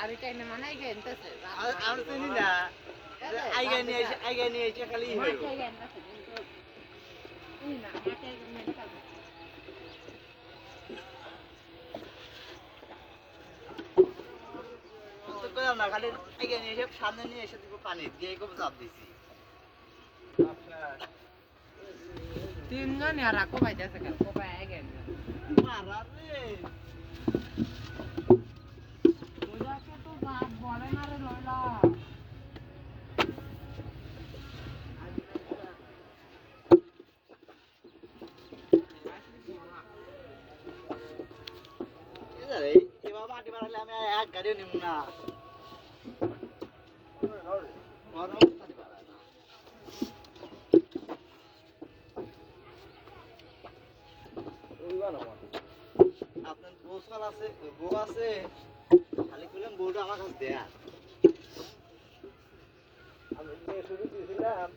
Ari টাইমে মানে আইগা এনতেছে আমরা চিনি না আইগা নিয়ে এসে খালি হইব না খালি আইগা নিয়ে এসে সামনে নিয়ে এসে দিব পানি দিয়ে খুব চাপ দিছি তিনজন আর রাখো পাইতেছে কেন কোপায় আইগা মারা রে ওইটাকে তো বাপ বলে না রে লয়লা এবার মাটি মারলে আমি এক গাড়িও নিব না আপনার বউ আছে বউ আছে খালি করলাম বউটা আমার কাছে দেয়া আমি শুরু দিয়েছিলাম